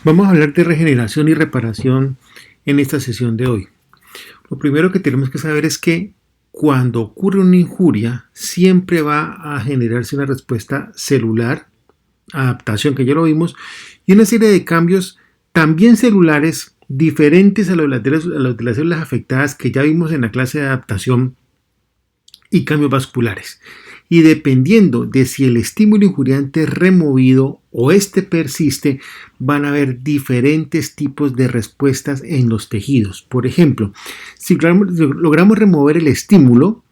Vamos a hablar de regeneración y reparación en esta sesión de hoy. Lo primero que tenemos que saber es que cuando ocurre una injuria, siempre va a generarse una respuesta celular, adaptación, que ya lo vimos, y una serie de cambios también celulares diferentes a los de las células afectadas que ya vimos en la clase de adaptación y cambios vasculares. Y dependiendo de si el estímulo injuriante es removido o este persiste, van a haber diferentes tipos de respuestas en los tejidos. Por ejemplo, si logramos remover el estímulo,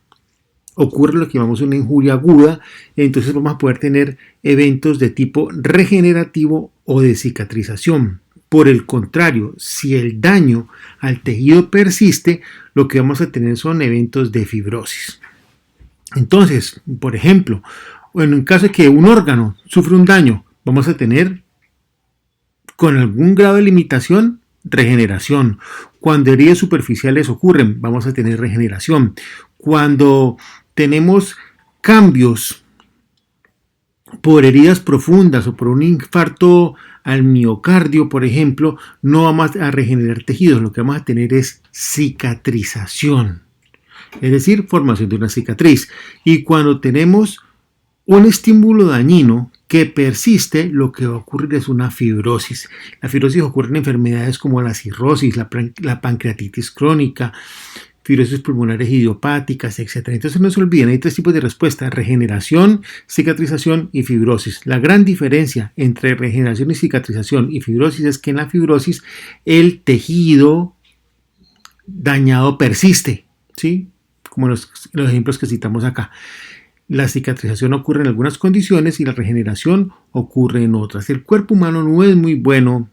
ocurre lo que llamamos una injuria aguda, entonces vamos a poder tener eventos de tipo regenerativo o de cicatrización. Por el contrario, si el daño al tejido persiste, lo que vamos a tener son eventos de fibrosis. Entonces, por ejemplo, en el caso de que un órgano sufre un daño, vamos a tener con algún grado de limitación regeneración. Cuando heridas superficiales ocurren, vamos a tener regeneración. Cuando tenemos cambios por heridas profundas o por un infarto al miocardio, por ejemplo, no vamos a regenerar tejidos, lo que vamos a tener es cicatrización. Es decir, formación de una cicatriz. Y cuando tenemos un estímulo dañino que persiste, lo que va a ocurrir es una fibrosis. La fibrosis ocurre en enfermedades como la cirrosis, la pancreatitis crónica, fibrosis pulmonares idiopáticas, etc. Entonces no se olviden, hay tres tipos de respuesta: regeneración, cicatrización y fibrosis. La gran diferencia entre regeneración y cicatrización y fibrosis es que en la fibrosis el tejido dañado persiste, ¿sí? Como los ejemplos que citamos acá. La cicatrización ocurre en algunas condiciones y la regeneración ocurre en otras. El cuerpo humano no es muy bueno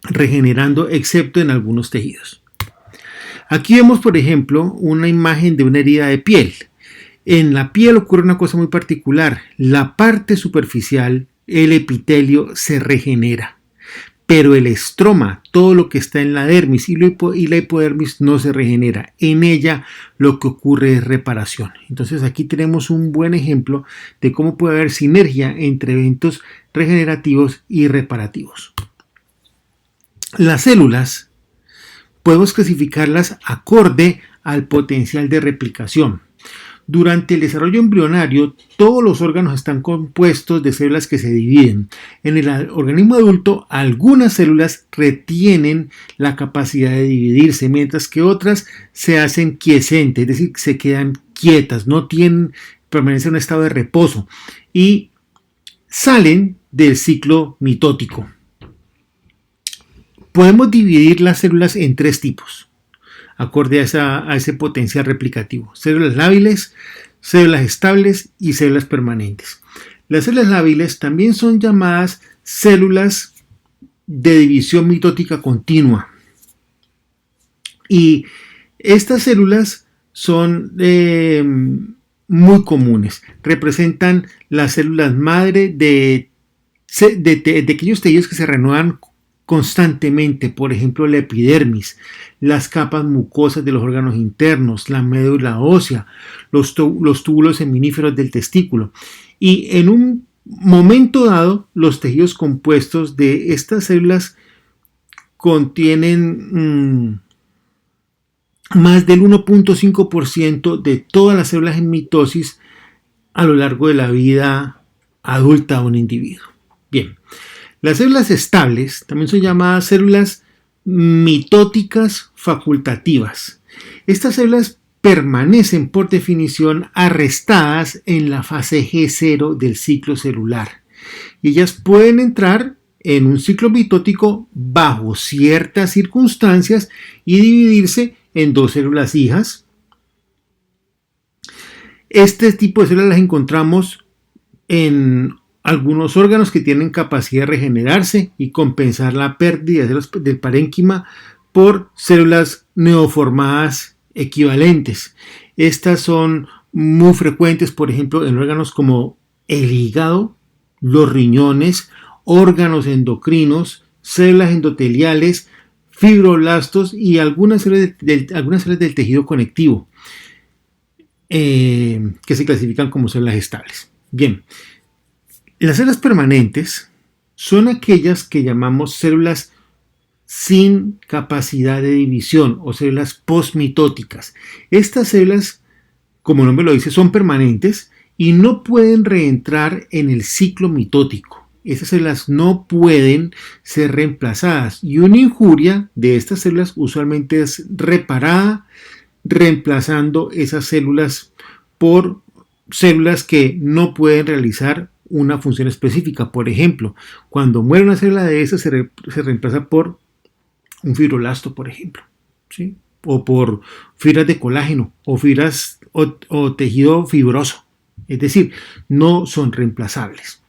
regenerando, excepto en algunos tejidos. Aquí vemos, por ejemplo, una imagen de una herida de piel. En la piel ocurre una cosa muy particular. La parte superficial, el epitelio, se regenera. Pero el estroma, todo lo que está en la dermis y la hipodermis no se regenera. En ella lo que ocurre es reparación. Entonces aquí tenemos un buen ejemplo de cómo puede haber sinergia entre eventos regenerativos y reparativos. Las células podemos clasificarlas acorde al potencial de replicación. Durante el desarrollo embrionario, todos los órganos están compuestos de células que se dividen. En el organismo adulto, algunas células retienen la capacidad de dividirse, mientras que otras se hacen quiescentes, es decir, se quedan quietas, permanecen en un estado de reposo y salen del ciclo mitótico. Podemos dividir las células en tres tipos, acorde a ese potencial replicativo: células lábiles, células estables y células permanentes. Las células lábiles también son llamadas células de división mitótica continua. Y estas células son muy comunes. Representan las células madre de aquellos tejidos que se renuevan constantemente, por ejemplo la epidermis, las capas mucosas de los órganos internos, la médula ósea, los túbulos seminíferos del testículo. Y en un momento dado, los tejidos compuestos de estas células contienen más del 1.5% de todas las células en mitosis a lo largo de la vida adulta de un individuo. Bien. Las células estables también son llamadas células mitóticas facultativas. Estas células permanecen por definición arrestadas en la fase G0 del ciclo celular. Y ellas pueden entrar en un ciclo mitótico bajo ciertas circunstancias y dividirse en dos células hijas. Este tipo de células las encontramos en algunos órganos que tienen capacidad de regenerarse y compensar la pérdida del parénquima por células neoformadas equivalentes. Estas son muy frecuentes, por ejemplo, en órganos como el hígado, los riñones, órganos endocrinos, células endoteliales, fibroblastos y algunas células del tejido conectivo, que se clasifican como células estables. Bien. Las células permanentes son aquellas que llamamos células sin capacidad de división o células postmitóticas. Estas células, como el nombre lo dice, son permanentes y no pueden reentrar en el ciclo mitótico. Esas células no pueden ser reemplazadas y una injuria de estas células usualmente es reparada reemplazando esas células por células que no pueden realizar una función específica. Por ejemplo, cuando muere una célula de esas se reemplaza por un fibroblasto, por ejemplo, ¿sí? O por fibras de colágeno o fibras o tejido fibroso. Es decir, no son reemplazables.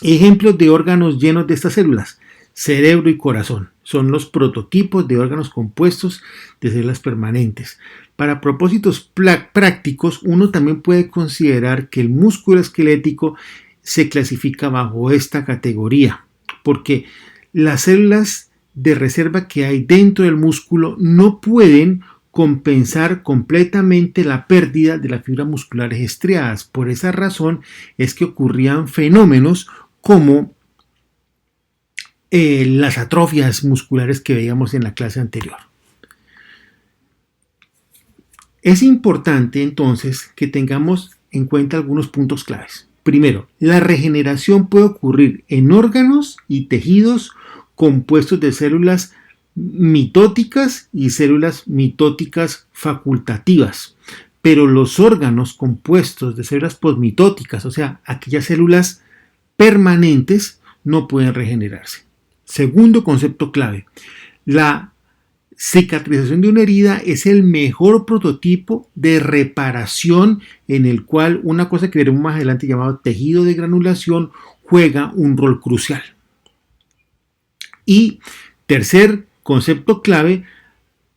Ejemplos de órganos llenos de estas células: cerebro y corazón. Son los prototipos de órganos compuestos de células permanentes. Para propósitos prácticos, uno también puede considerar que el músculo esquelético se clasifica bajo esta categoría, porque las células de reserva que hay dentro del músculo no pueden compensar completamente la pérdida de las fibras musculares estriadas. Por esa razón es que ocurrían fenómenos como las atrofias musculares que veíamos en la clase anterior. Es importante entonces que tengamos en cuenta algunos puntos claves. Primero, la regeneración puede ocurrir en órganos y tejidos compuestos de células mitóticas y células mitóticas facultativas, pero los órganos compuestos de células posmitóticas, o sea, aquellas células permanentes, no pueden regenerarse. Segundo concepto clave: la cicatrización de una herida es el mejor prototipo de reparación en el cual una cosa que veremos más adelante llamado tejido de granulación juega un rol crucial. Y tercer concepto clave: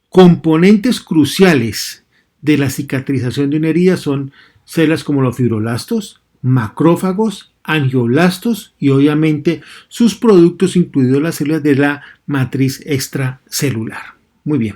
componentes cruciales de la cicatrización de una herida son células como los fibroblastos, macrófagos, angioblastos y obviamente sus productos, incluidos las células de la matriz extracelular. Muy bien,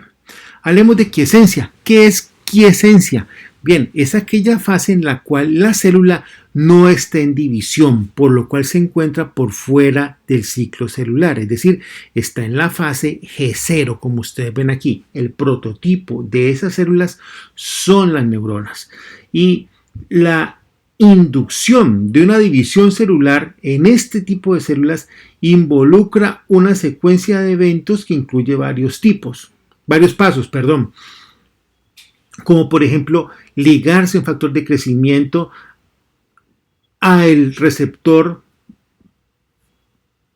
hablemos de quiescencia. ¿Qué es quiescencia? Bien, es aquella fase en la cual la célula no está en división, por lo cual se encuentra por fuera del ciclo celular, es decir, está en la fase G0, como ustedes ven aquí. El prototipo de esas células son las neuronas. Y la inducción de una división celular en este tipo de células involucra una secuencia de eventos que incluye varios pasos, como por ejemplo ligarse un factor de crecimiento al receptor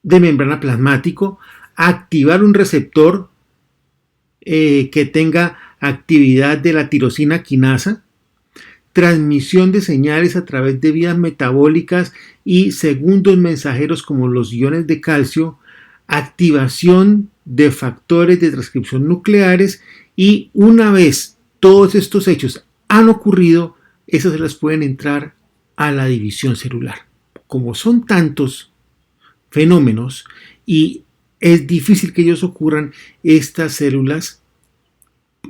de membrana plasmático, activar un receptor que tenga actividad de la tirosina quinasa, transmisión de señales a través de vías metabólicas y segundos mensajeros como los iones de calcio, activación de factores de transcripción nucleares, y una vez todos estos hechos han ocurrido, esas células pueden entrar a la división celular. Como son tantos fenómenos y es difícil que ellos ocurran, estas células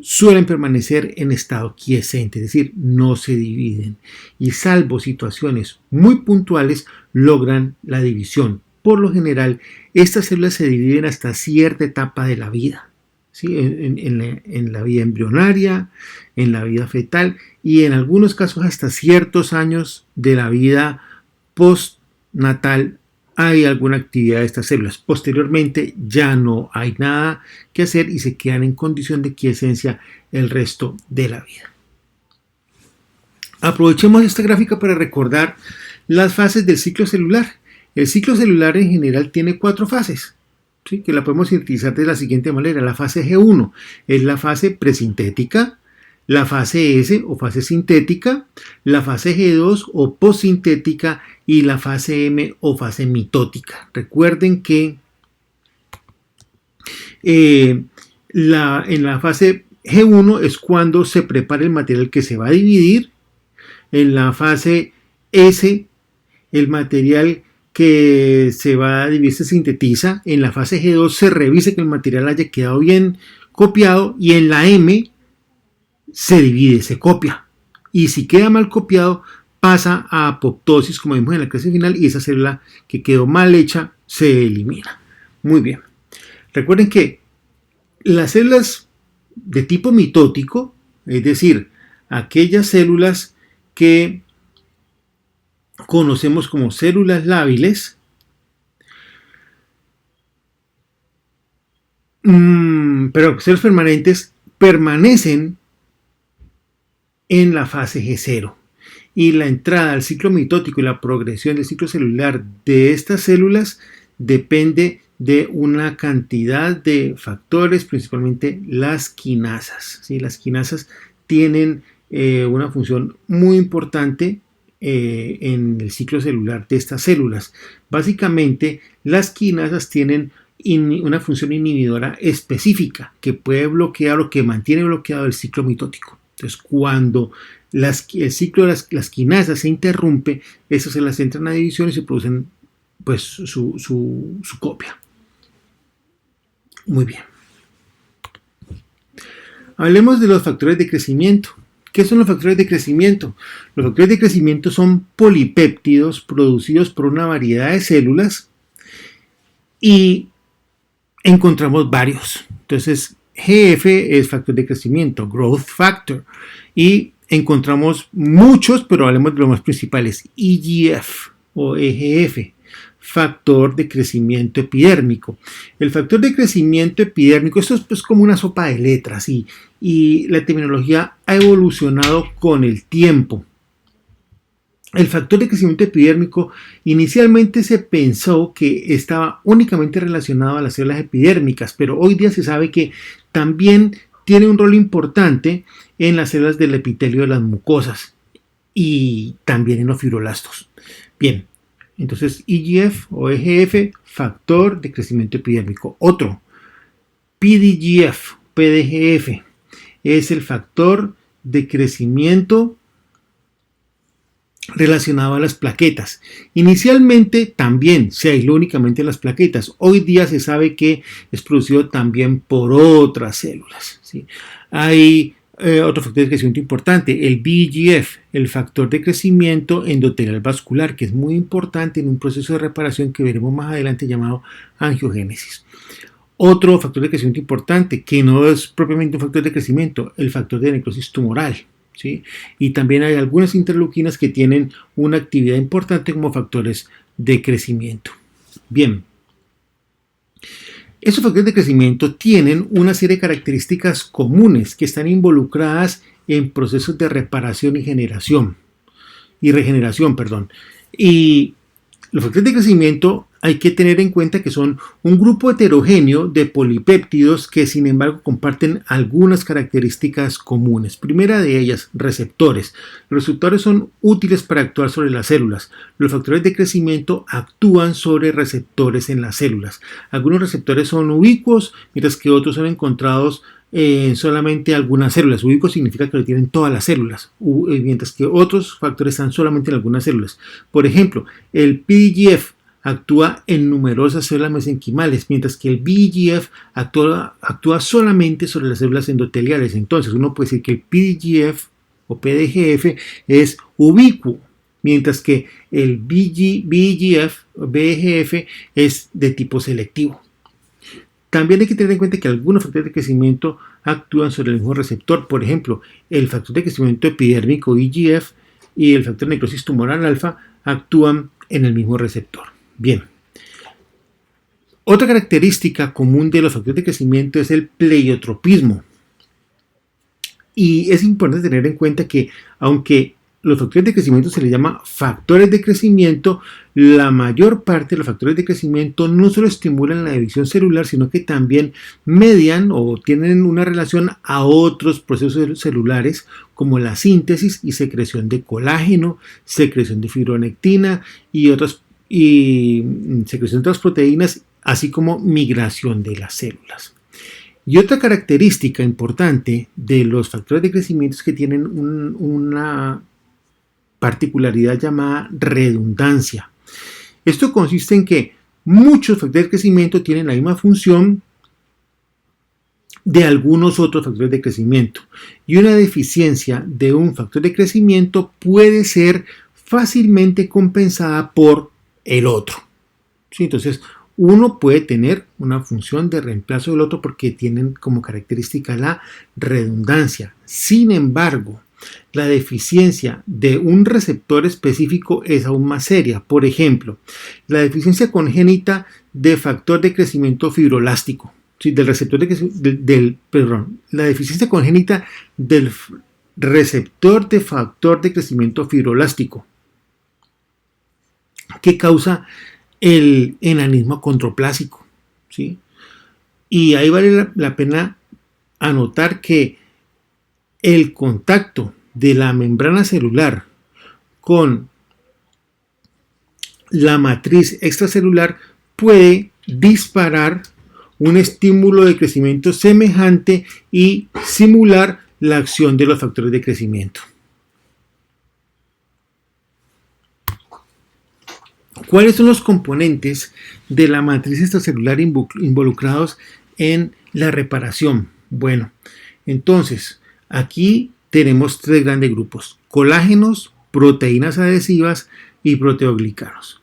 suelen permanecer en estado quiescente, es decir, no se dividen y salvo situaciones muy puntuales logran la división. Por lo general, estas células se dividen hasta cierta etapa de la vida, ¿sí? En la vida embrionaria, en la vida fetal y en algunos casos hasta ciertos años de la vida postnatal hay alguna actividad de estas células. Posteriormente ya no hay nada que hacer y se quedan en condición de quiescencia el resto de la vida. Aprovechemos esta gráfica para recordar las fases del ciclo celular. El ciclo celular en general tiene 4 fases, ¿sí? Que la podemos sintetizar de la siguiente manera. La fase G1 es la fase presintética, la fase S o fase sintética, la fase G2 o postsintética y la fase M o fase mitótica. Recuerden que en la fase G1 es cuando se prepara el material que se va a dividir. En la fase S el material que se va a dividir se sintetiza. En la fase G2 se revisa que el material haya quedado bien copiado y en la M se divide, se copia. Y si queda mal copiado, pasa a apoptosis, como vimos en la clase final, y esa célula que quedó mal hecha se elimina. Muy bien. Recuerden que las células de tipo mitótico, es decir, aquellas células que conocemos como células lábiles, pero células permanentes, permanecen en la fase G0. Y la entrada al ciclo mitótico y la progresión del ciclo celular de estas células depende de una cantidad de factores, principalmente las quinasas. ¿Sí? Las quinasas tienen una función muy importante en el ciclo celular de estas células. Básicamente, las quinasas tienen una función inhibidora específica que puede bloquear o que mantiene bloqueado el ciclo mitótico. Entonces, cuando el ciclo de las quinasas se interrumpe, esas células entran a división y se producen pues su copia. Muy bien. Hablemos de los factores de crecimiento. ¿Qué son los factores de crecimiento? Los factores de crecimiento son polipéptidos producidos por una variedad de células y encontramos varios. Entonces, GF es factor de crecimiento, growth factor, y encontramos muchos, pero hablemos de los más principales. EGF o EGF, factor de crecimiento epidérmico. El factor de crecimiento epidérmico, esto es pues como una sopa de letras y la terminología ha evolucionado con el tiempo. El factor de crecimiento epidérmico inicialmente se pensó que estaba únicamente relacionado a las células epidérmicas, pero hoy día se sabe que también tiene un rol importante en las células del epitelio de las mucosas y también en los fibroblastos. Bien, entonces EGF o EGF, factor de crecimiento epidérmico. Otro, PDGF, PDGF, es el factor de crecimiento relacionado a las plaquetas. Inicialmente también se aisló únicamente las plaquetas. Hoy día se sabe que es producido también por otras células. ¿Sí? Hay otro factor de crecimiento importante, el VEGF, el factor de crecimiento endotelial vascular, que es muy importante en un proceso de reparación que veremos más adelante llamado angiogénesis. Otro factor de crecimiento importante, que no es propiamente un factor de crecimiento, el factor de necrosis tumoral. ¿Sí? Y también hay algunas interleuquinas que tienen una actividad importante como factores de crecimiento. Bien, estos factores de crecimiento tienen una serie de características comunes que están involucradas en procesos de reparación y regeneración. Y los factores de crecimiento hay que tener en cuenta que son un grupo heterogéneo de polipéptidos que sin embargo comparten algunas características comunes. Primera de ellas, receptores. Los receptores son útiles para actuar sobre las células. Los factores de crecimiento actúan sobre receptores en las células. Algunos receptores son ubicuos, mientras que otros son encontrados en solamente algunas células. Ubicuo significa que lo tienen todas las células, mientras que otros factores están solamente en algunas células. Por ejemplo, el PDGF actúa en numerosas células mesenquimales, mientras que el VEGF actúa solamente sobre las células endoteliales. Entonces, uno puede decir que el PDGF o PDGF es ubicuo, mientras que el VEGF o VEGF es de tipo selectivo. También hay que tener en cuenta que algunos factores de crecimiento actúan sobre el mismo receptor. Por ejemplo, el factor de crecimiento epidérmico EGF y el factor de necrosis tumoral alfa actúan en el mismo receptor. Bien. Otra característica común de los factores de crecimiento es el pleiotropismo. Y es importante tener en cuenta que aunque los factores de crecimiento se les llama factores de crecimiento, la mayor parte de los factores de crecimiento no solo estimulan la división celular, sino que también median o tienen una relación a otros procesos celulares como la síntesis y secreción de colágeno, secreción de fibronectina y secreción de otras proteínas, así como migración de las células. Y otra característica importante de los factores de crecimiento es que tienen una particularidad llamada redundancia. Esto consiste en que muchos factores de crecimiento tienen la misma función de algunos otros factores de crecimiento. Y una deficiencia de un factor de crecimiento puede ser fácilmente compensada por el otro. ¿Sí? Entonces, uno puede tener una función de reemplazo del otro porque tienen como característica la redundancia. Sin embargo, la deficiencia de un receptor específico es aún más seria. Por ejemplo, la deficiencia congénita de factor de crecimiento fibroelástico. ¿Sí? La deficiencia congénita del receptor de factor de crecimiento fibroelástico, que causa el enanismo acondroplásico, ¿sí? Y ahí vale la pena anotar que el contacto de la membrana celular con la matriz extracelular puede disparar un estímulo de crecimiento semejante y simular la acción de los factores de crecimiento. ¿Cuáles son los componentes de la matriz extracelular involucrados en la reparación? Bueno, entonces, aquí tenemos tres grandes grupos: colágenos, proteínas adhesivas y proteoglicanos.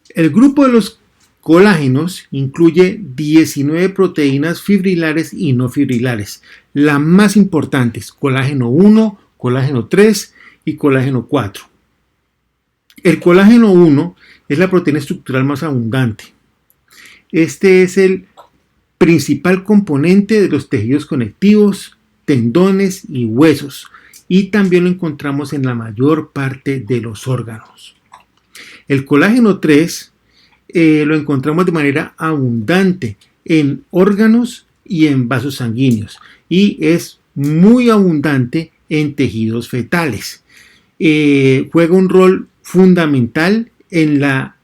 El grupo de los colágenos incluye 19 proteínas fibrilares y no fibrilares. Las más importantes: colágeno 1, colágeno 3 y colágeno 4. El colágeno 1 es la proteína estructural más abundante. Este es el principal componente de los tejidos conectivos, tendones y huesos, y también lo encontramos en la mayor parte de los órganos. El colágeno 3 lo encontramos de manera abundante en órganos y en vasos sanguíneos, y es muy abundante en tejidos fetales. Juega un rol fundamental en la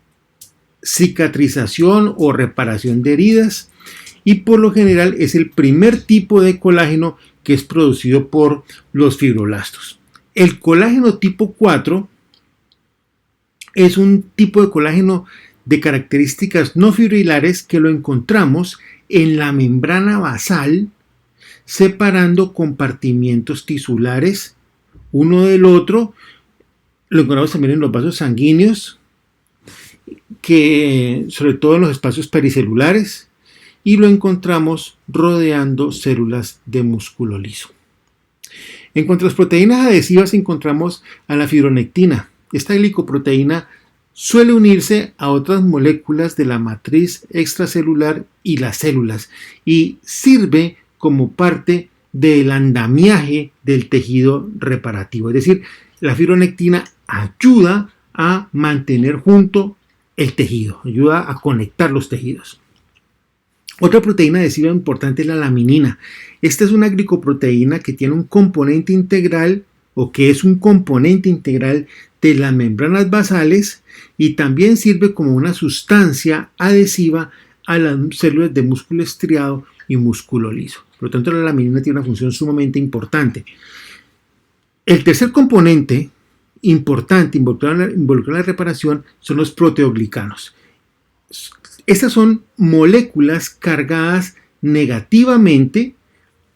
cicatrización o reparación de heridas, y por lo general es el primer tipo de colágeno que es producido por los fibroblastos. El colágeno tipo 4 es un tipo de colágeno de características no fibrilares que lo encontramos en la membrana basal, separando compartimientos tisulares uno del otro. Lo encontramos también en los vasos sanguíneos, que sobre todo en los espacios pericelulares, y lo encontramos rodeando células de músculo liso. En cuanto a las proteínas adhesivas, encontramos a la fibronectina. Esta glicoproteína suele unirse a otras moléculas de la matriz extracelular y las células, y sirve como parte del andamiaje del tejido reparativo. Es decir, la fibronectina ayuda a mantener junto el tejido, ayuda a conectar los tejidos. Otra proteína adhesiva importante es la laminina. Esta es una glicoproteína que tiene un componente integral, o que es un componente integral de las membranas basales, y también sirve como una sustancia adhesiva a las células de músculo estriado y músculo liso. Por lo tanto, la laminina tiene una función sumamente importante. El tercer componente importante involucrado en la reparación son los proteoglicanos. Estas son moléculas cargadas negativamente,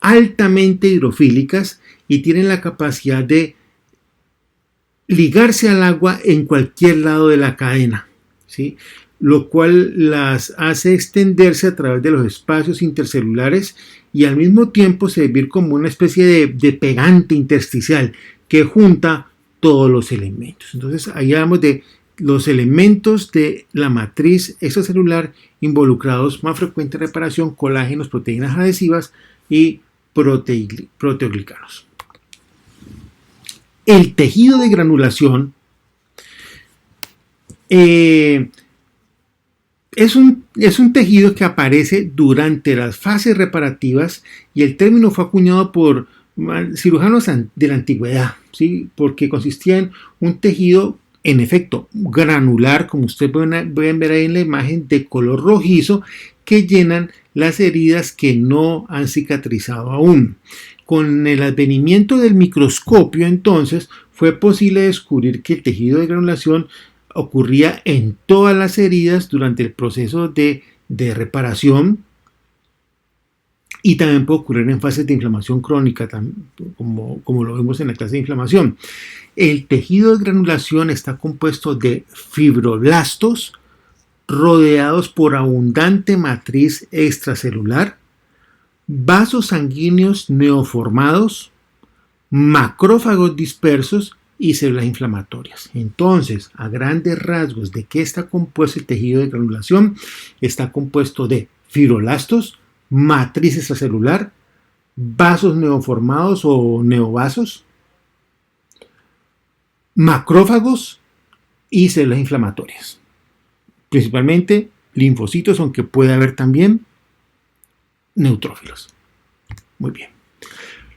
altamente hidrofílicas, y tienen la capacidad de ligarse al agua en cualquier lado de la cadena, ¿sí? Lo cual las hace extenderse a través de los espacios intercelulares y al mismo tiempo servir como una especie de pegante intersticial que junta todos los elementos. Entonces, ahí hablamos de los elementos de la matriz extracelular involucrados: más frecuente reparación, colágenos, proteínas adhesivas y proteoglicanos. El tejido de granulación es un tejido que aparece durante las fases reparativas, y el término fue acuñado por cirujanos de la antigüedad, ¿sí? Porque consistía en un tejido, en efecto, granular, como ustedes pueden ver ahí en la imagen, de color rojizo, que llenan las heridas que no han cicatrizado aún. Con el advenimiento del microscopio, entonces, fue posible descubrir que el tejido de granulación ocurría en todas las heridas durante el proceso de reparación, y también puede ocurrir en fases de inflamación crónica, como lo vemos en la clase de inflamación. El tejido de granulación está compuesto de fibroblastos rodeados por abundante matriz extracelular, vasos sanguíneos neoformados, macrófagos dispersos y células inflamatorias. Entonces, a grandes rasgos, ¿de qué está compuesto el tejido de granulación? Está compuesto de fibroblastos, matriz extracelular, vasos neoformados o neovasos, macrófagos y células inflamatorias. Principalmente linfocitos, aunque puede haber también neutrófilos. Muy bien.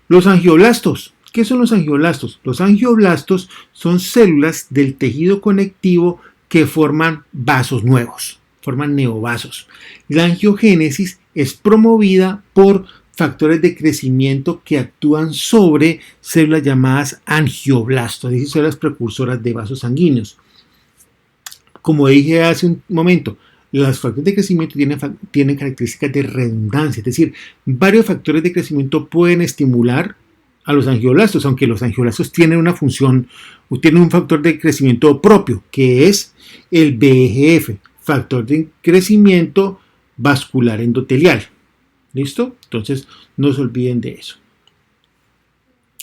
Los angioblastos. ¿Qué son los angioblastos? Los angioblastos son células del tejido conectivo que forman vasos nuevos, forman neovasos. La angiogénesis es promovida por factores de crecimiento que actúan sobre células llamadas angioblastos, es decir, células precursoras de vasos sanguíneos. Como dije hace un momento, los factores de crecimiento tienen características de redundancia, es decir, varios factores de crecimiento pueden estimular a los angioblastos, aunque los angioblastos tienen una función, tienen un factor de crecimiento propio, que es el VEGF, factor de crecimiento vascular endotelial. ¿Listo? Entonces, no se olviden de eso.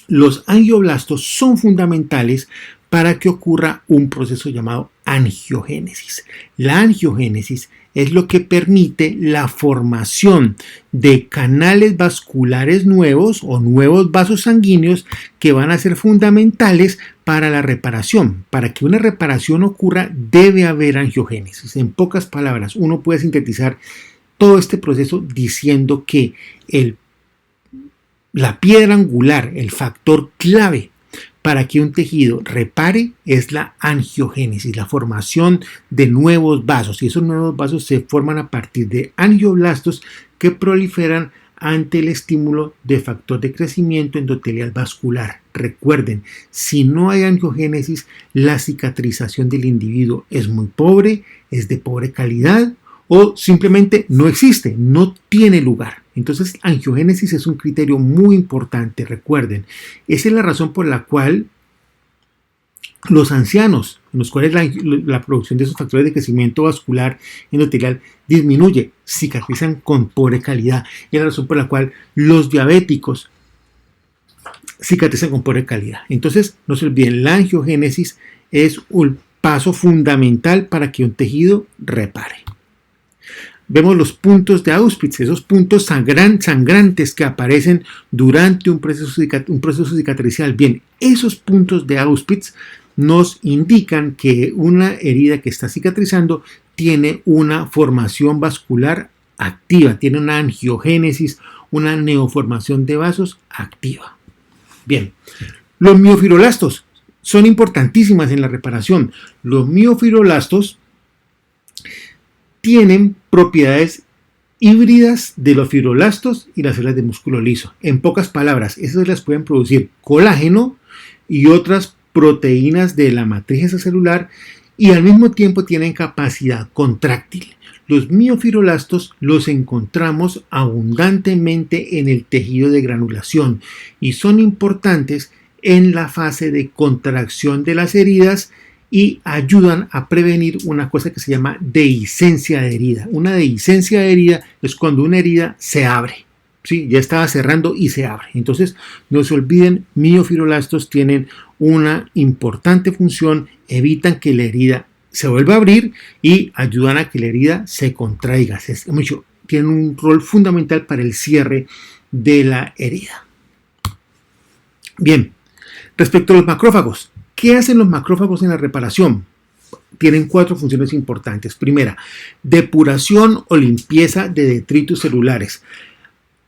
Los angioblastos son fundamentales para que ocurra un proceso llamado angiogénesis. La angiogénesis es lo que permite la formación de canales vasculares nuevos o nuevos vasos sanguíneos que van a ser fundamentales para la reparación. Para que una reparación ocurra debe haber angiogénesis. En pocas palabras, uno puede sintetizar todo este proceso diciendo que la piedra angular, el factor clave para que un tejido repare es la angiogénesis, la formación de nuevos vasos. Y esos nuevos vasos se forman a partir de angioblastos que proliferan ante el estímulo de factor de crecimiento endotelial vascular. Recuerden, si no hay angiogénesis, la cicatrización del individuo es muy pobre, es de pobre calidad o simplemente no existe, no tiene lugar. Entonces, angiogénesis es un criterio muy importante, recuerden. Esa es la razón por la cual los ancianos, en los cuales la producción de esos factores de crecimiento vascular endotelial disminuye, cicatrizan con pobre calidad. Y es la razón por la cual los diabéticos cicatrizan con pobre calidad. Entonces, no se olviden, la angiogénesis es un paso fundamental para que un tejido repare. Vemos los puntos de Auspitz, esos puntos sangrantes que aparecen durante un proceso cicatricial. Bien, esos puntos de Auspitz nos indican que una herida que está cicatrizando tiene una formación vascular activa, tiene una angiogénesis, una neoformación de vasos activa. Bien, los miofibroblastos son importantísimas en la reparación. Los miofibroblastos tienen propiedades híbridas de los fibroblastos y las células de músculo liso. En pocas palabras, esas células pueden producir colágeno y otras proteínas de la matriz extracelular y al mismo tiempo tienen capacidad contráctil. Los miofibroblastos los encontramos abundantemente en el tejido de granulación y son importantes en la fase de contracción de las heridas y ayudan a prevenir una cosa que se llama dehiscencia de herida. Una dehiscencia de herida es cuando una herida se abre, ¿sí? Ya estaba cerrando y se abre. Entonces, no se olviden, miofibroblastos tienen una importante función, evitan que la herida se vuelva a abrir y ayudan a que la herida se contraiga. Tienen un rol fundamental para el cierre de la herida. Bien, respecto a los macrófagos, ¿qué hacen los macrófagos en la reparación? Tienen 4 funciones importantes. Primera, depuración o limpieza de detritos celulares.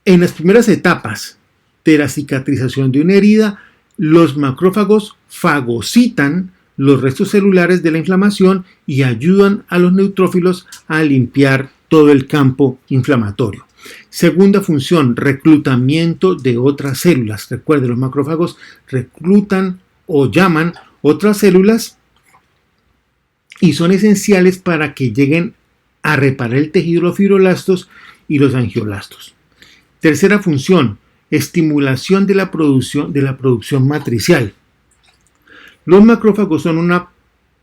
En las primeras etapas de la cicatrización de una herida, los macrófagos fagocitan los restos celulares de la inflamación y ayudan a los neutrófilos a limpiar todo el campo inflamatorio. Segunda función, reclutamiento de otras células. Recuerden, los macrófagos reclutan o llaman otras células y son esenciales para que lleguen a reparar el tejido de los fibroblastos y los angioblastos. Tercera función, estimulación de la producción matricial. Los macrófagos son una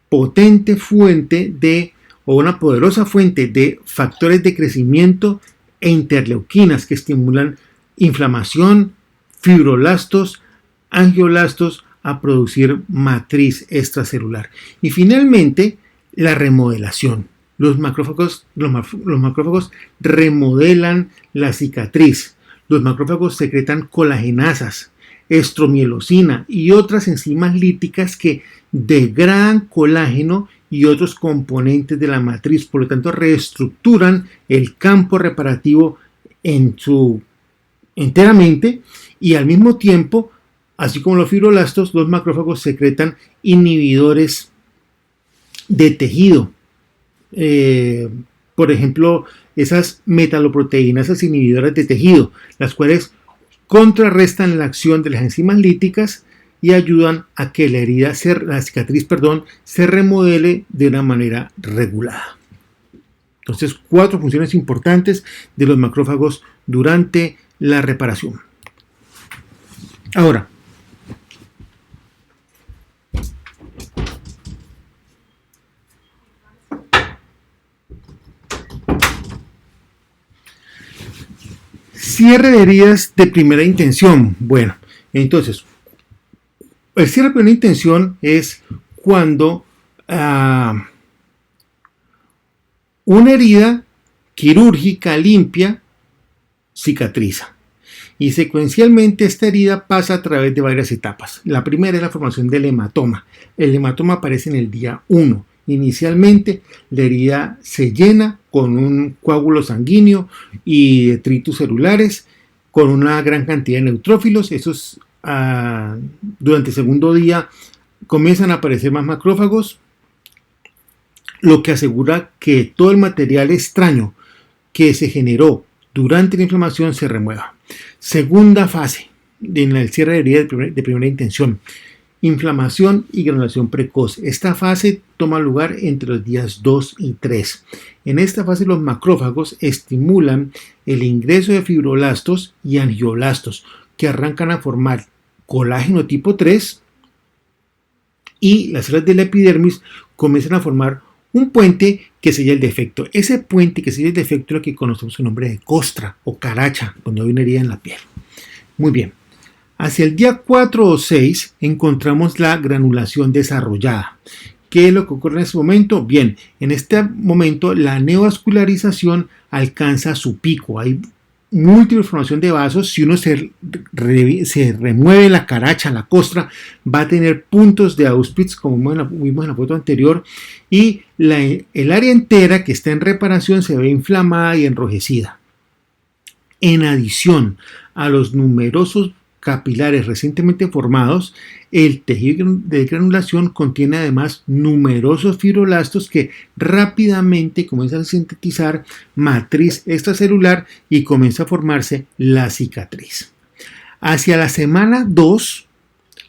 potente fuente o una poderosa fuente de factores de crecimiento e interleuquinas que estimulan inflamación, fibroblastos, angioblastos a producir matriz extracelular. Y finalmente, la remodelación. Los macrófagos remodelan la cicatriz. Los macrófagos secretan colagenasas, estromielosina y otras enzimas líticas que degradan colágeno y otros componentes de la matriz, por lo tanto reestructuran el campo reparativo enteramente, y al mismo tiempo, así como los fibroblastos, los macrófagos secretan inhibidores de tejido. Por ejemplo, esas metaloproteínas, esas inhibidoras de tejido, las cuales contrarrestan la acción de las enzimas líticas y ayudan a que la cicatriz, se remodele de una manera regulada. Entonces, 4 funciones importantes de los macrófagos durante la reparación. Ahora, cierre de heridas de primera intención. Bueno, entonces, el cierre de primera intención es cuando una herida quirúrgica limpia cicatriza. Y secuencialmente esta herida pasa a través de varias etapas. La primera es la formación del hematoma. El hematoma aparece en el día 1. Inicialmente la herida se llena con un coágulo sanguíneo y detritus celulares, con una gran cantidad de neutrófilos. Esos durante el segundo día comienzan a aparecer más macrófagos, lo que asegura que todo el material extraño que se generó durante la inflamación se remueva. Segunda fase en el cierre de herida de primera intención: inflamación y granulación precoz. Esta fase toma lugar entre los días 2 y 3. En esta fase los macrófagos estimulan el ingreso de fibroblastos y angioblastos, que arrancan a formar colágeno tipo 3, y las células de la epidermis comienzan a formar un puente que sella el defecto. Ese puente que sella el defecto es lo que conocemos con el nombre de costra o caracha, cuando hay una herida en la piel. Muy bien. Hacia el día 4 o 6 encontramos la granulación desarrollada. ¿Qué es lo que ocurre en este momento? Bien, en este momento la neovascularización alcanza su pico. Hay múltiple formación de vasos. Si uno se remueve la caracha, la costra, va a tener puntos de Auspitz, como vimos en la foto anterior, y el área entera que está en reparación se ve inflamada y enrojecida. En adición a los numerosos capilares recientemente formados, el tejido de granulación contiene además numerosos fibroblastos que rápidamente comienzan a sintetizar matriz extracelular y comienza a formarse la cicatriz. Hacia la semana 2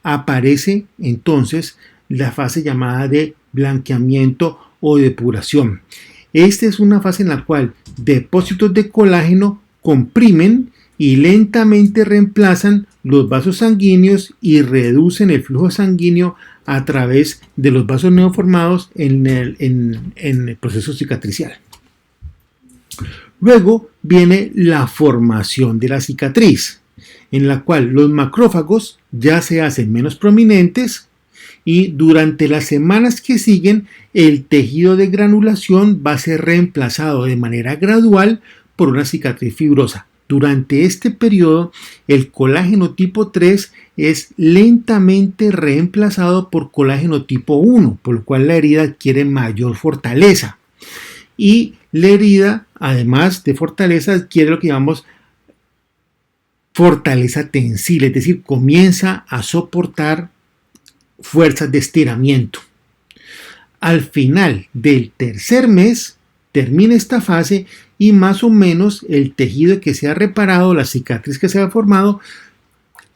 aparece entonces la fase llamada de blanqueamiento o depuración. Esta es una fase en la cual depósitos de colágeno comprimen y lentamente reemplazan los vasos sanguíneos y reducen el flujo sanguíneo a través de los vasos neoformados en el proceso cicatricial. Luego viene la formación de la cicatriz, en la cual los macrófagos ya se hacen menos prominentes, y durante las semanas que siguen el tejido de granulación va a ser reemplazado de manera gradual por una cicatriz fibrosa. Durante este periodo, el colágeno tipo 3 es lentamente reemplazado por colágeno tipo 1, por lo cual la herida adquiere mayor fortaleza. Y la herida, además de fortaleza, adquiere lo que llamamos fortaleza tensil, es decir, comienza a soportar fuerzas de estiramiento. Al final del tercer mes, termina esta fase y más o menos el tejido que se ha reparado, la cicatriz que se ha formado,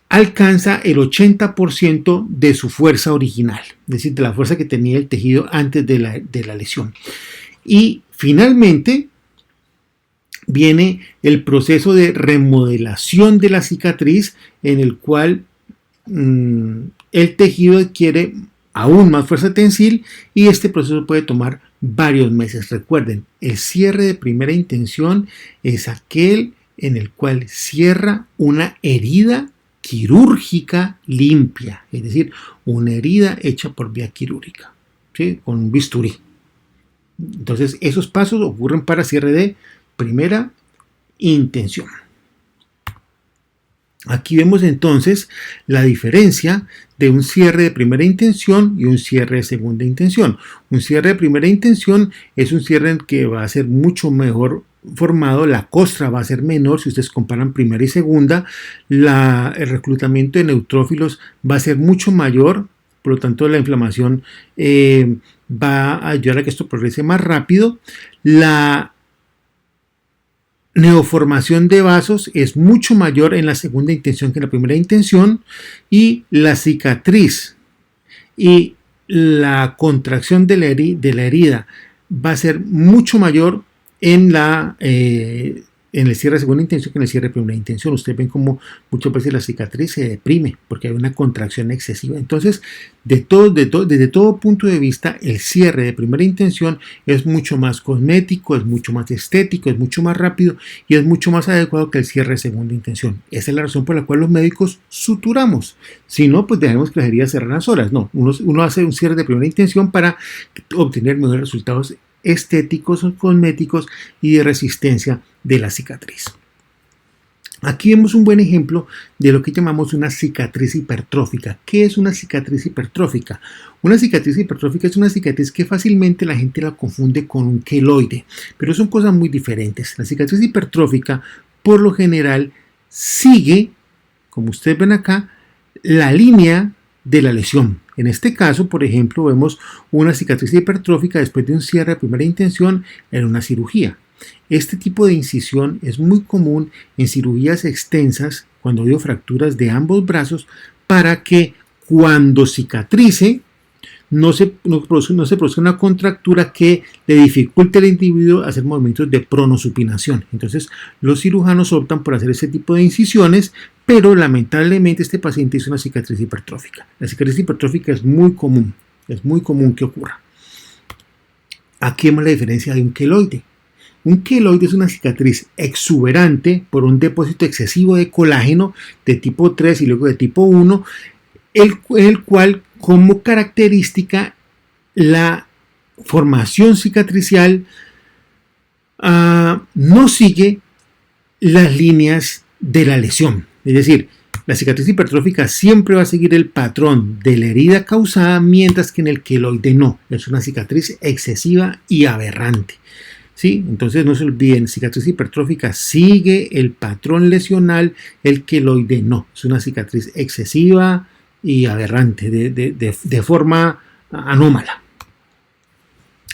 alcanza el 80% de su fuerza original, es decir, de la fuerza que tenía el tejido antes de la lesión. Y finalmente, viene el proceso de remodelación de la cicatriz, en el cual el tejido adquiere aún más fuerza tensil, y este proceso puede tomar varios meses. Recuerden, el cierre de primera intención es aquel en el cual cierra una herida quirúrgica limpia, es decir, una herida hecha por vía quirúrgica, ¿sí? Con un bisturí. Entonces, esos pasos ocurren para cierre de primera intención. Aquí vemos entonces la diferencia de un cierre de primera intención y un cierre de segunda intención. Un cierre de primera intención es un cierre en que va a ser mucho mejor formado, la costra va a ser menor si ustedes comparan primera y segunda, el reclutamiento de neutrófilos va a ser mucho mayor, por lo tanto la inflamación va a ayudar a que esto progrese más rápido. La neoformación de vasos es mucho mayor en la segunda intención que en la primera intención, y la cicatriz y la contracción de la herida va a ser mucho mayor en el cierre de segunda intención que en el cierre de primera intención. Ustedes ven como muchas veces la cicatriz se deprime porque hay una contracción excesiva. Entonces, desde todo punto de vista, el cierre de primera intención es mucho más cosmético, es mucho más estético, es mucho más rápido y es mucho más adecuado que el cierre de segunda intención. Esa es la razón por la cual los médicos suturamos. Si no, pues dejemos que las heridas cerren solas. No, uno hace un cierre de primera intención para obtener mejores resultados estéticos o cosméticos y de resistencia de la cicatriz. Aquí vemos un buen ejemplo de lo que llamamos una cicatriz hipertrófica. ¿Qué es una cicatriz hipertrófica? Una cicatriz hipertrófica es una cicatriz que fácilmente la gente la confunde con un queloide, pero son cosas muy diferentes. La cicatriz hipertrófica, por lo general, sigue, como ustedes ven acá, la línea de la lesión. En este caso, por ejemplo, vemos una cicatriz hipertrófica después de un cierre de primera intención en una cirugía. Este tipo de incisión es muy común en cirugías extensas cuando hay fracturas de ambos brazos, para que cuando cicatrice no se produzca una contractura que le dificulte al individuo hacer movimientos de pronosupinación. Entonces, los cirujanos optan por hacer ese tipo de incisiones, pero lamentablemente este paciente hizo una cicatriz hipertrófica. La cicatriz hipertrófica es muy común que ocurra. Aquí vemos la diferencia de un queloide. Un queloide es una cicatriz exuberante por un depósito excesivo de colágeno de tipo 3 y luego de tipo 1, el cual, como característica, la formación cicatricial no sigue las líneas de la lesión. Es decir, la cicatriz hipertrófica siempre va a seguir el patrón de la herida causada, mientras que en el queloide no. Es una cicatriz excesiva y aberrante. ¿Sí? Entonces no se olviden, cicatriz hipertrófica sigue el patrón lesional, el queloide no. Es una cicatriz excesiva y aberrante, de forma anómala.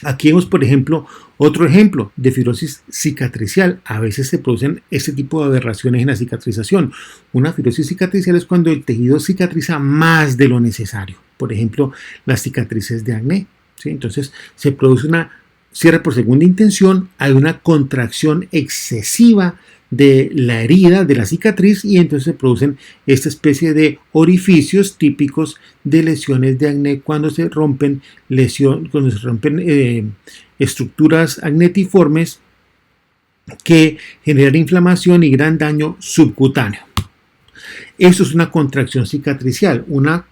Aquí vemos, por ejemplo, otro ejemplo de fibrosis cicatricial. A veces se producen este tipo de aberraciones en la cicatrización. Una fibrosis cicatricial es cuando el tejido cicatriza más de lo necesario. Por ejemplo, las cicatrices de acné. ¿Sí? Entonces se produce una cierre por segunda intención, hay una contracción excesiva de la herida, de la cicatriz, y entonces se producen esta especie de orificios típicos de lesiones de acné cuando se rompen estructuras agnetiformes que generan inflamación y gran daño subcutáneo. Esto es una contracción cicatricial. Una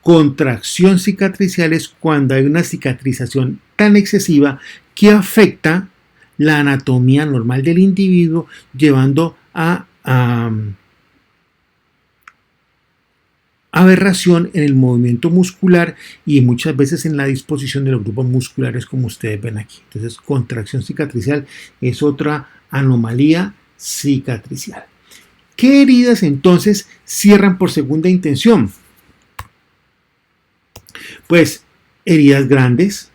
contracción cicatricial es cuando hay una cicatrización tan excesiva que afecta la anatomía normal del individuo, llevando a aberración en el movimiento muscular y muchas veces en la disposición de los grupos musculares, como ustedes ven aquí. Entonces, contracción cicatricial es otra anomalía cicatricial. ¿Qué heridas entonces cierran por segunda intención? Pues heridas grandes,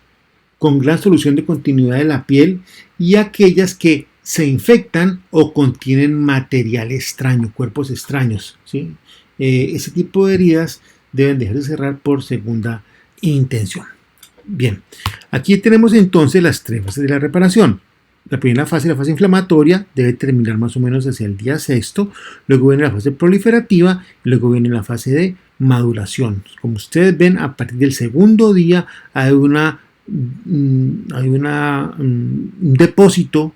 con gran solución de continuidad de la piel, y aquellas que se infectan o contienen material extraño, cuerpos extraños, ¿sí? Ese tipo de heridas deben dejar de cerrar por segunda intención. Bien, aquí tenemos entonces las tres fases de la reparación. La primera fase, la fase inflamatoria, debe terminar más o menos hacia el día sexto. Luego viene la fase proliferativa y luego viene la fase de maduración. Como ustedes ven, a partir del segundo día hay un depósito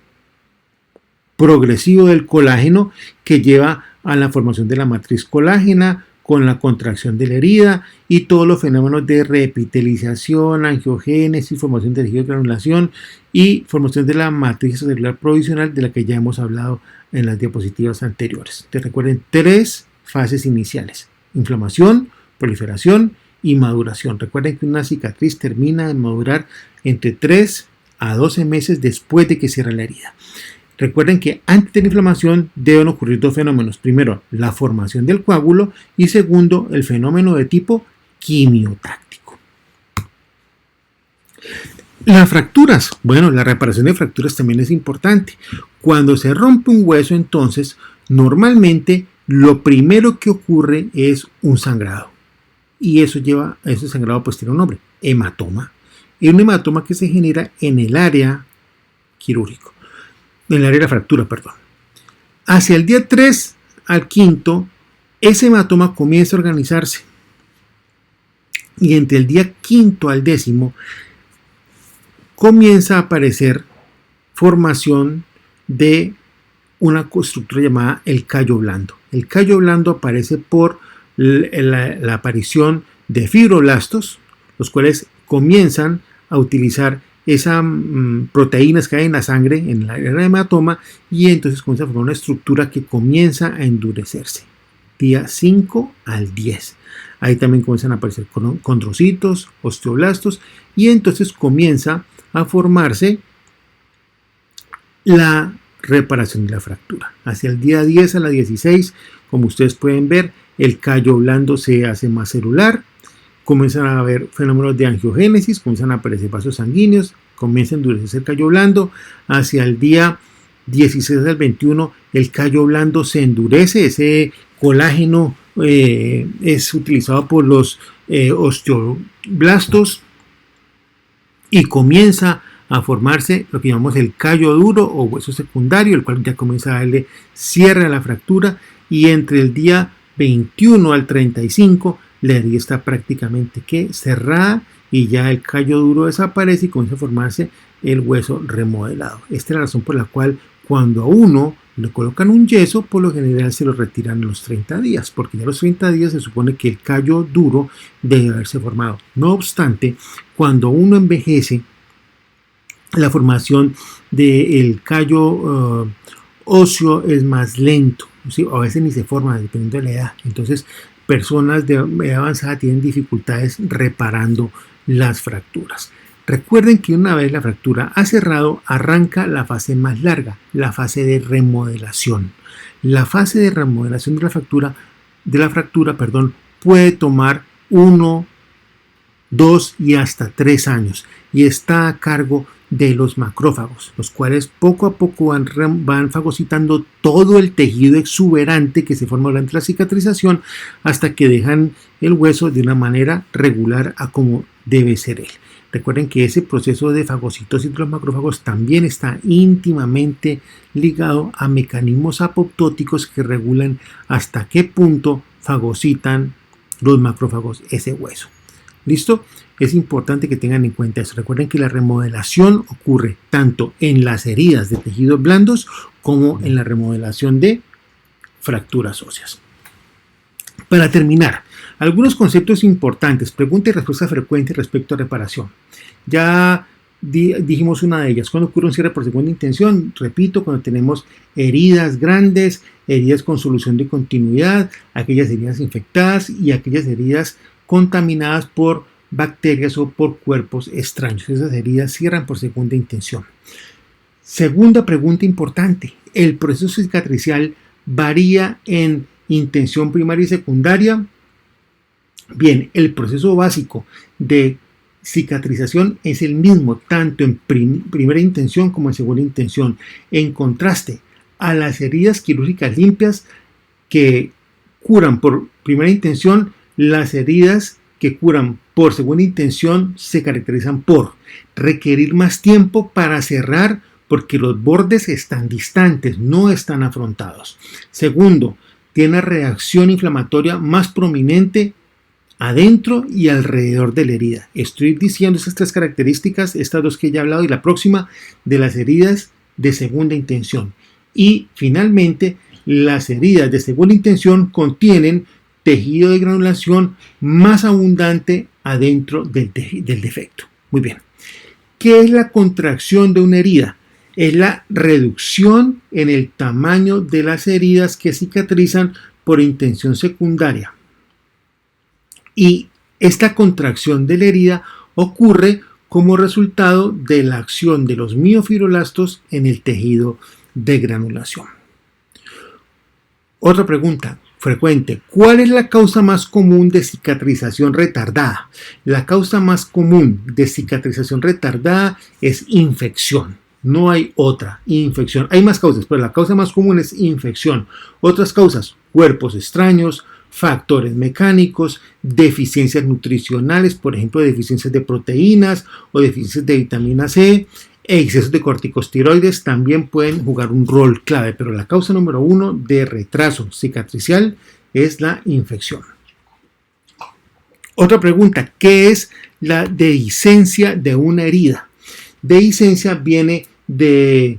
progresivo del colágeno que lleva a la formación de la matriz colágena con la contracción de la herida y todos los fenómenos de reepitelización, angiogénesis, formación de tejido de granulación y formación de la matriz celular provisional de la que ya hemos hablado en las diapositivas anteriores. Te recuerden 3 fases iniciales: inflamación, proliferación y maduración. Recuerden que una cicatriz termina de madurar entre 3 a 12 meses después de que cierra la herida. Recuerden que antes de la inflamación deben ocurrir 2 fenómenos. Primero, la formación del coágulo y segundo, el fenómeno de tipo quimiotáctico. Las fracturas. Bueno, la reparación de fracturas también es importante. Cuando se rompe un hueso, entonces, normalmente lo primero que ocurre es un sangrado. Y ese sangrado pues tiene un nombre, hematoma. Y un hematoma que se genera en el área quirúrgico. En el área de la fractura, perdón. Hacia el día 3 al 5, ese hematoma comienza a organizarse. Y entre el día 5 al 10 comienza a aparecer formación de una estructura llamada el callo blando. El callo blando aparece por la aparición de fibroblastos, los cuales comienzan a utilizar esas proteínas que hay en la sangre, en la hematoma, y entonces comienza a formar una estructura que comienza a endurecerse. Día 5 al 10. Ahí también comienzan a aparecer condrocitos, osteoblastos, y entonces comienza a formarse la reparación de la fractura. Hacia el día 10 a la 16, como ustedes pueden ver, el callo blando se hace más celular, comienzan a haber fenómenos de angiogénesis, comienzan a aparecer vasos sanguíneos, comienza a endurecerse el callo blando. Hacia el día 16 al 21, el callo blando se endurece, ese colágeno es utilizado por los osteoblastos y comienza a formarse lo que llamamos el callo duro o hueso secundario, el cual ya comienza a darle cierre a la fractura, y entre el día 21 al 35 la herida está prácticamente cerrada y ya el callo duro desaparece y comienza a formarse el hueso remodelado. Esta es la razón por la cual cuando a uno le colocan un yeso, por lo general se lo retiran en los 30 días, porque ya a los 30 días se supone que el callo duro debe haberse formado. No obstante, cuando uno envejece, la formación del callo óseo es más lento, ¿sí? A veces ni se forma, dependiendo de la edad. Entonces, personas de edad avanzada tienen dificultades reparando las fracturas. Recuerden que una vez la fractura ha cerrado, arranca la fase más larga, la fase de remodelación. La fase de remodelación de la fractura, puede tomar 1, 2 y hasta 3 años y está a cargo de los macrófagos, los cuales poco a poco van fagocitando todo el tejido exuberante que se forma durante la cicatrización hasta que dejan el hueso de una manera regular a como debe ser él. Recuerden que ese proceso de fagocitosis de los macrófagos también está íntimamente ligado a mecanismos apoptóticos que regulan hasta qué punto fagocitan los macrófagos ese hueso. ¿Listo? Es importante que tengan en cuenta eso. Recuerden que la remodelación ocurre tanto en las heridas de tejidos blandos como en la remodelación de fracturas óseas. Para terminar, algunos conceptos importantes, pregunta y respuesta frecuente respecto a reparación. Ya dijimos una de ellas, cuando ocurre un cierre por segunda intención, repito, cuando tenemos heridas grandes, heridas con solución de continuidad, aquellas heridas infectadas y aquellas heridas contaminadas por bacterias o por cuerpos extraños. Esas heridas cierran por segunda intención. Segunda pregunta importante, ¿el proceso cicatricial varía en intención primaria y secundaria? Bien, el proceso básico de cicatrización es el mismo tanto en primera intención como en segunda intención. En contraste a las heridas quirúrgicas limpias que curan por primera intención, las heridas que curan por segunda intención se caracterizan por requerir más tiempo para cerrar porque los bordes están distantes, no están afrontados. Segundo, tiene reacción inflamatoria más prominente adentro y alrededor de la herida. Estoy diciendo estas tres características, estas dos que ya he hablado y la próxima, de las heridas de segunda intención. Y finalmente, las heridas de segunda intención contienen tejido de granulación más abundante adentro del defecto. Muy bien. ¿Qué es la contracción de una herida? Es la reducción en el tamaño de las heridas que cicatrizan por intención secundaria. Y esta contracción de la herida ocurre como resultado de la acción de los miofibroblastos en el tejido de granulación. Otra pregunta frecuente: ¿cuál es la causa más común de cicatrización retardada? La causa más común de cicatrización retardada es infección. No hay otra, infección. Hay más causas, pero la causa más común es infección. Otras causas: cuerpos extraños, factores mecánicos, deficiencias nutricionales, por ejemplo, deficiencias de proteínas o deficiencias de vitamina C, e excesos de corticosteroides también pueden jugar un rol clave, pero la causa número uno de retraso cicatricial es la infección. Otra pregunta: ¿qué es la dehiscencia de una herida? Dehiscencia viene de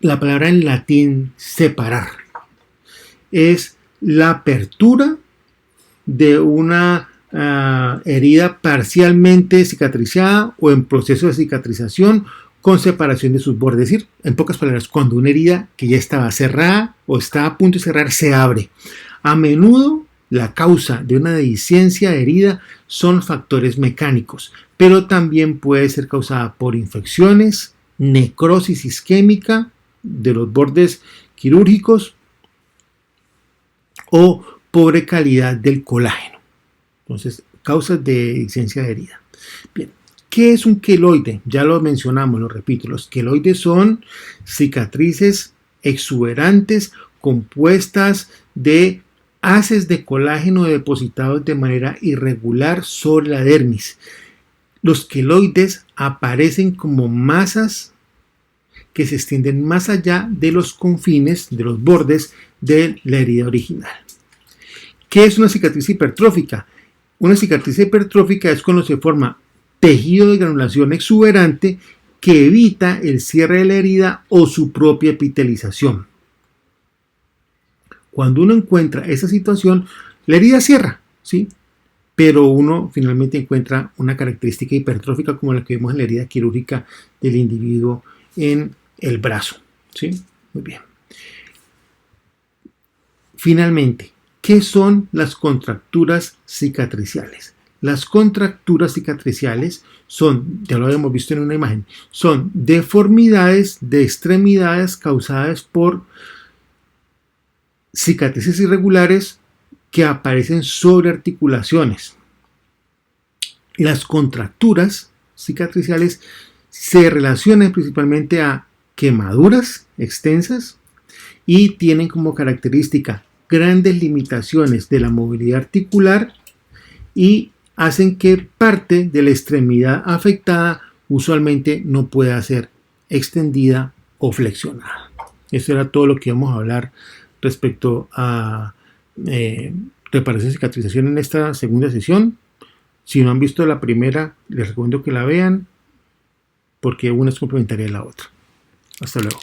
la palabra en latín separar. Es la apertura de una herida parcialmente cicatrizada o en proceso de cicatrización con separación de sus bordes. Es decir, en pocas palabras, cuando una herida que ya estaba cerrada o está a punto de cerrar se abre. A menudo la causa de una dehiscencia de herida son factores mecánicos, pero también puede ser causada por infecciones, necrosis isquémica de los bordes quirúrgicos o pobre calidad del colágeno. Entonces, causas de dehiscencia de herida. Bien, ¿qué es un queloide? Ya lo mencionamos, lo repito. Los queloides son cicatrices exuberantes compuestas de haces de colágeno depositados de manera irregular sobre la dermis. Los queloides aparecen como masas que se extienden más allá de los confines, de los bordes de la herida original. ¿Qué es una cicatriz hipertrófica? Una cicatriz hipertrófica es cuando se forma tejido de granulación exuberante que evita el cierre de la herida o su propia epitelización. Cuando uno encuentra esa situación, la herida cierra, ¿sí? Pero uno finalmente encuentra una característica hipertrófica como la que vemos en la herida quirúrgica del individuo en el brazo, ¿sí? Muy bien. Finalmente, ¿qué son las contracturas cicatriciales? Las contracturas cicatriciales son, ya lo habíamos visto en una imagen, son deformidades de extremidades causadas por cicatrices irregulares que aparecen sobre articulaciones. Las contracturas cicatriciales se relacionan principalmente a quemaduras extensas y tienen como característica grandes limitaciones de la movilidad articular y hacen que parte de la extremidad afectada usualmente no pueda ser extendida o flexionada. Eso era todo lo que íbamos a hablar respecto a reparación y cicatrización en esta segunda sesión. Si no han visto la primera, les recomiendo que la vean porque una es complementaria a la otra. Hasta luego.